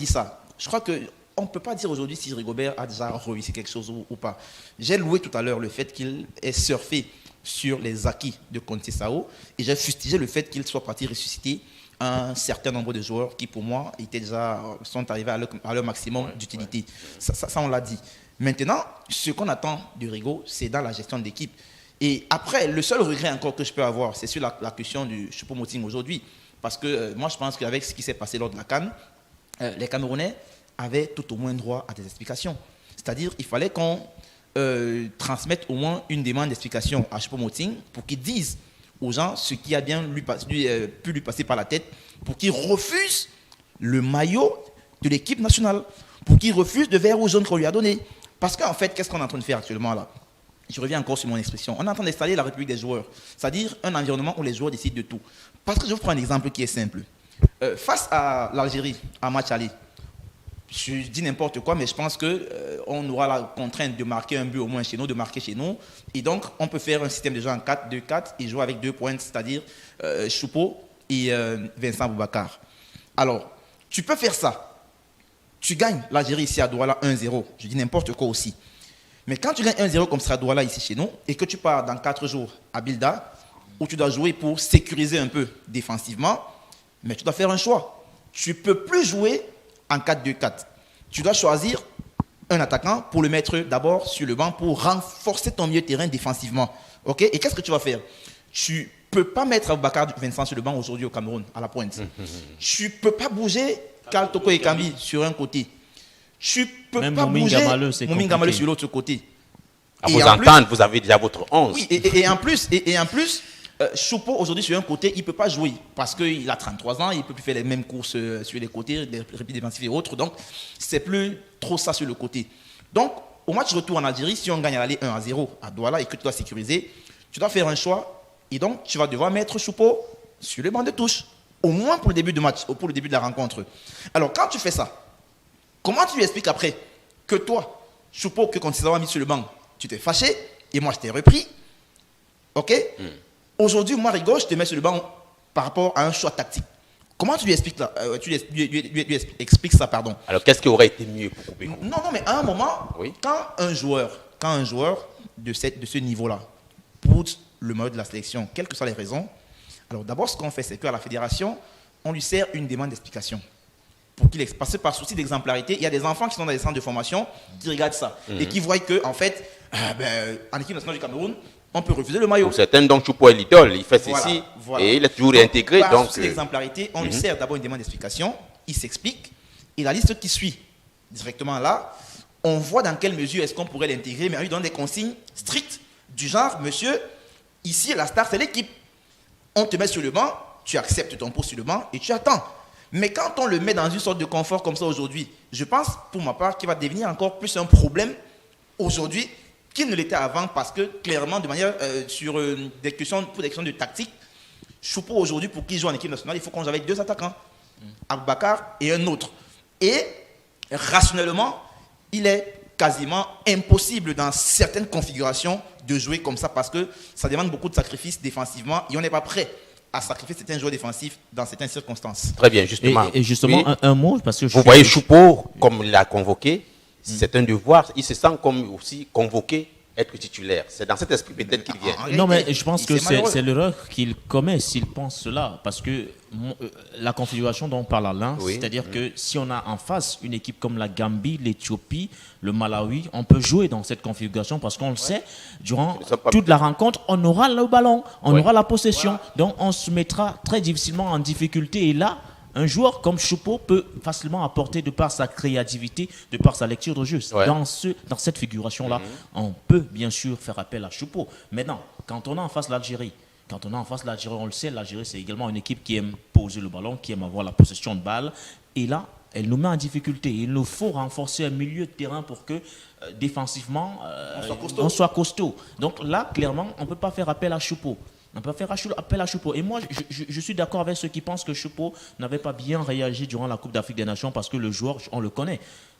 dit ça. Je crois qu'on ne peut pas dire aujourd'hui si Rigobert a déjà réussi quelque chose ou pas. J'ai loué tout à l'heure le fait qu'il ait surfé sur les acquis de Conte Sao et j'ai fustigé le fait qu'il soit parti ressusciter un certain nombre de joueurs qui, pour moi, sont arrivés à leur maximum d'utilité. Ça, on l'a dit. Maintenant, ce qu'on attend de Rigo, c'est dans la gestion d'équipe. Et après, le seul regret encore que je peux avoir, c'est sur la question du Choupo-Moting aujourd'hui. Parce que moi, je pense qu'avec ce qui s'est passé lors de la CAN, les Camerounais avaient tout au moins droit à des explications. C'est-à-dire qu'il fallait qu'on transmette au moins une demande d'explication à Choupo-Moting pour qu'il dise aux gens ce qui a bien pu lui passer par la tête, pour qu'il refuse le maillot de l'équipe nationale, pour qu'il refuse le vert ou jaune qu'on lui a donné. Parce qu'en fait, qu'est-ce qu'on est en train de faire actuellement là? Je reviens encore sur mon expression. On est en train d'installer la République des joueurs, c'est-à-dire un environnement où les joueurs décident de tout. Parce que je vous prends un exemple qui est simple. Face à l'Algérie, en match aller, je dis n'importe quoi, mais je pense qu'on aura la contrainte de marquer un but au moins chez nous, de marquer chez nous. Et donc, on peut faire un système de jeu en 4-2-4 et jouer avec 2 pointes, c'est-à-dire Choupo et Vincent Boubacar. Alors, tu peux faire ça. Tu gagnes l'Algérie ici à Douala 1-0. Je dis n'importe quoi aussi. Mais quand tu gagnes 1-0 comme ça à Douala ici chez nous et que tu pars dans 4 jours à Bilda, où tu dois jouer pour sécuriser un peu défensivement, mais tu dois faire un choix. Tu ne peux plus jouer en 4-2-4. Tu dois choisir un attaquant pour le mettre d'abord sur le banc pour renforcer ton milieu de terrain défensivement. Okay? Et qu'est-ce que tu vas faire? Tu ne peux pas mettre Aboubacar Vincent sur le banc aujourd'hui au Cameroun, à la pointe. Tu ne peux pas bouger Karl Toko Ekambi sur un côté. Tu ne peux pas bouger Moumine Gamaleu sur l'autre côté. À vous entendre, vous avez déjà votre 11. Oui, et en plus, Choupo, aujourd'hui, sur un côté, il ne peut pas jouer parce qu'il a 33 ans, il ne peut plus faire les mêmes courses sur les côtés, les répits défensifs et autres. Donc, c'est plus trop ça sur le côté. Donc, au match retour en Algérie, si on gagne à l'aller 1-0 à Douala et que tu dois sécuriser, tu dois faire un choix et donc tu vas devoir mettre Choupo sur le banc de touche, au moins pour le début du match, ou pour le début de la rencontre. Alors, quand tu fais ça, comment tu lui expliques après que toi, Choupo, que quand tu t'as mis sur le banc, tu t'es fâché et moi je t'ai repris? Ok? Aujourd'hui, moi, Rigo, je te mets sur le banc par rapport à un choix tactique. Comment tu lui expliques, lui expliques ça, pardon? Alors, qu'est-ce qui aurait été mieux pour couper? Non, mais à un moment, quand un joueur de ce niveau-là pousse le maillot de la sélection, quelles que soient les raisons, alors d'abord, ce qu'on fait, c'est qu'à la fédération, on lui sert une demande d'explication. Pour qu'il passe par souci d'exemplarité. Il y a des enfants qui sont dans des centres de formation qui regardent ça et qui voient que, en fait, en équipe nationale du Cameroun, on peut refuser le maillot. Pour certains, donc, Choupo est l'idole. Il fait ceci et il est toujours réintégré. Par souci d'exemplarité, on lui sert d'abord une demande d'explication, il s'explique, et la liste qui suit, directement là, on voit dans quelle mesure est-ce qu'on pourrait l'intégrer, mais on lui donne des consignes strictes du genre, monsieur, ici, la star, c'est l'équipe. On te met sur le banc, tu acceptes ton poste sur le banc et tu attends. Mais quand on le met dans une sorte de confort comme ça aujourd'hui, je pense, pour ma part, qu'il va devenir encore plus un problème aujourd'hui qu'il ne l'était avant, parce que clairement, de manière sur des questions de tactique, Choupo aujourd'hui, pour qu'il joue en équipe nationale, il faut qu'on joue avec 2 attaquants, Aboubacar et un autre. Et rationnellement, il est quasiment impossible dans certaines configurations de jouer comme ça, parce que ça demande beaucoup de sacrifices défensivement et on n'est pas prêt à sacrifier certains joueurs défensifs dans certaines circonstances. Très bien, justement. Et justement, oui, un mot, parce que vous voyez Choupo, comme il l'a convoqué, c'est un devoir, il se sent comme aussi convoqué, être titulaire. C'est dans cet esprit peut-être qu'il vient. Non, mais je pense que c'est l'erreur qu'il commet s'il pense cela, parce que la configuration dont on parle Alain, c'est-à-dire que si on a en face une équipe comme la Gambie, l'Éthiopie, le Malawi, on peut jouer dans cette configuration parce qu'on le sait, durant toute la rencontre, on aura le ballon, on aura la possession, donc on se mettra très difficilement en difficulté. Et là, un joueur comme Choupo peut facilement apporter, de par sa créativité, de par sa lecture de jeu. Dans cette figuration-là, on peut bien sûr faire appel à Choupo. Maintenant, quand on a en face l'Algérie, on le sait, l'Algérie, c'est également une équipe qui aime poser le ballon, qui aime avoir la possession de balle. Et là, elle nous met en difficulté. Il nous faut renforcer un milieu de terrain pour que, défensivement, on soit costaud. Donc là, clairement, on ne peut pas faire appel à Choupo. On peut faire appel à Choupo. Et moi, je suis d'accord avec ceux qui pensent que Choupo n'avait pas bien réagi durant la Coupe d'Afrique des Nations parce que le joueur, on le connaît.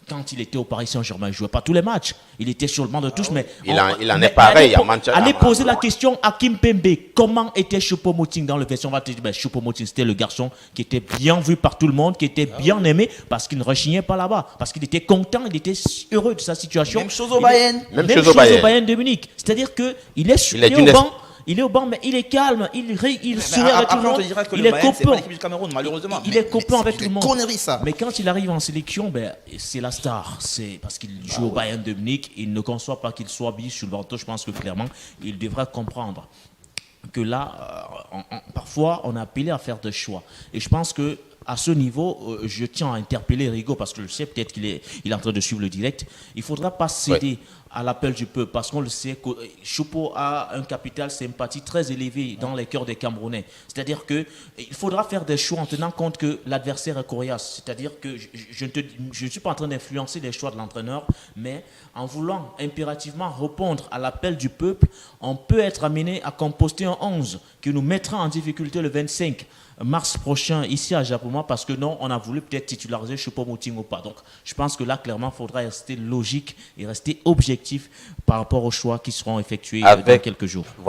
Quand il était au Paris Saint-Germain, il ne jouait pas tous les matchs. Il était sur le banc de touche. Mais il en est pareil à Manchester. Allez poser la question à Kim Pembe. Comment était Choupo-Moting dans le version? On va te dire, Choupo-Moting, c'était le garçon qui était bien vu par tout le monde, qui était bien aimé parce qu'il ne rechignait pas là-bas. Parce qu'il était content, il était heureux de sa situation. Même chose au Bayern. Même chose au Bayern de Munich. C'est-à-dire qu'il est au banc. Il est au banc, mais il est calme, il sourit avec tout le monde. Il est copain. Malheureusement. Il est copain avec tout le monde. Connerie, ça. Mais quand il arrive en sélection, c'est la star. C'est parce qu'il joue au Bayern de Munich. Il ne conçoit pas qu'il soit bis sur le banc. Je pense que clairement, il devrait comprendre que là, parfois, on a appelé à faire des choix. Et je pense que à ce niveau, je tiens à interpeller Rigo parce que je sais peut-être qu'il est en train de suivre le direct. Il ne faudra pas céder à l'appel du peuple parce qu'on le sait, Choupo a un capital sympathie très élevé dans les cœurs des Camerounais. C'est-à-dire qu'il faudra faire des choix en tenant compte que l'adversaire est coriace. C'est-à-dire que je ne suis pas en train d'influencer les choix de l'entraîneur, mais en voulant impérativement répondre à l'appel du peuple, on peut être amené à composter un 11 qui nous mettra en difficulté le 25 mars prochain ici à Japoma parce que non, on a voulu peut-être titulariser Choupo-Moting ou pas. Donc je pense que là, clairement, il faudra rester logique et rester objectif par rapport aux choix qui seront effectués dans quelques jours. Voilà.